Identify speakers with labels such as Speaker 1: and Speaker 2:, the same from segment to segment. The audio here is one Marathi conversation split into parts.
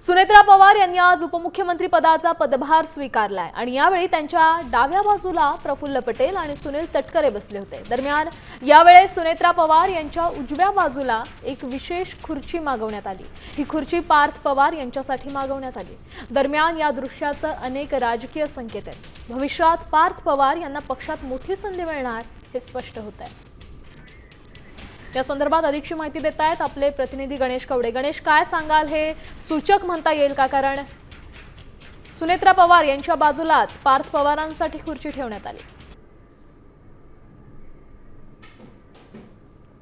Speaker 1: सुनेत्रा पवार यांनी आज उपमुख्यमंत्री पदाचा पदभार स्वीकारलाय आणि यावेळी त्यांच्या डाव्या बाजूला प्रफुल्ल पटेल आणि सुनील तटकरे बसले होते। दरम्यान यावेळेस सुनेत्रा पवार यांच्या उजव्या बाजूला एक विशेष खुर्ची मागवण्यात आली। ही खुर्ची पार्थ पवार यांच्यासाठी मागवण्यात आली। दरम्यान या दृश्याचे अनेक राजकीय संकेत आहेत। भविष्यात पार्थ पवार यांना पक्षात मोठी संधी मिळणार हे स्पष्ट होत आहे। या संदर्भात अधिकची माहिती देत आहेत आपले प्रतिनिधी गणेश कवडे। गणेश, काय सांगाल, हे सूचक म्हणता येईल का? कारण सुनेत्रा पवार यांच्या बाजूलाच पार्थ पवारांसाठी खुर्ची ठेवण्यात आली।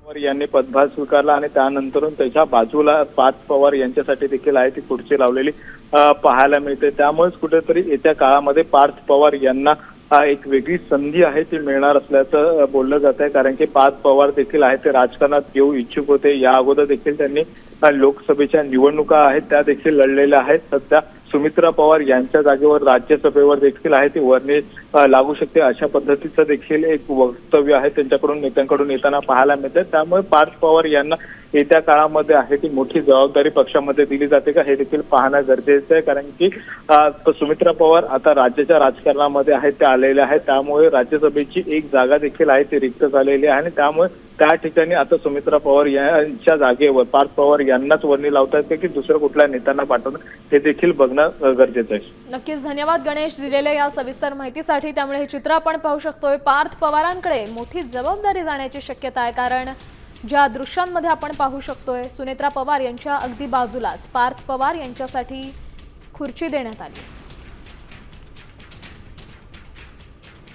Speaker 2: पवार यांनी पदभार स्वीकारला आणि त्यानंतर त्याच्या बाजूला पार्थ पवार यांच्यासाठी देखील आहे ती खुर्ची लावलेली पाहायला मिळते। त्यामुळेच कुठेतरी येत्या काळामध्ये पार्थ पवार यांना एक वेगळी संधी आहे ती मिळणार असल्याचं बोललं जात आहे। कारण की पार्थ पवार देखील आहे ते राजकारणात येऊ इच्छुक होते। या अगोदर देखील त्यांनी लोकसभेच्या निवडणुका आहेत त्या देखील लढलेल्या आहेत। सध्या सुमित्रा पवार यांच्या जागेवर राज्यसभेवर देखील आहे ती वर्णी लागू शकते अशा पद्धतीचं देखील एक वक्तव्य आहे त्यांच्याकडून, नेत्यांकडून येताना पाहायला मिळते। त्यामुळे पार्थ पवार यांना येत्या काळामध्ये आहे ती मोठी जबाबदारी पक्षामध्ये दिली जाते का हे देखील पाहणं गरजेचं आहे। कारण की सुमित्रा पवार आता राज्याच्या राजकारणामध्ये आहेत त्या आलेल्या आहेत। त्यामुळे राज्यसभेची एक जागा देखील आहे ती रिक्त झालेली आहे आणि त्यामुळे त्या ठिकाणी आता सुमित्रा पवार यांच्या जागेवर पार्थ पवार यांनाच वर्णी लावतात की दुसऱ्या कुठल्या नेत्यांना पाठवणं हे देखील बघणं गरजेचं आहे।
Speaker 1: नक्कीच धन्यवाद गणेश दिलेल्या या सविस्तर माहितीसाठी। त्यामुळे हे चित्र आपण पाहू शकतोय, पार्थ पवारांकडे मोठी जबाबदारी जाण्याची शक्यता आहे। कारण ज्या दृश्यांमध्ये आपण पाहू शकतोय सुनेत्रा पवार यांच्या अगदी बाजूलाच पार्थ पवार यांच्यासाठी खुर्ची देण्यात आली।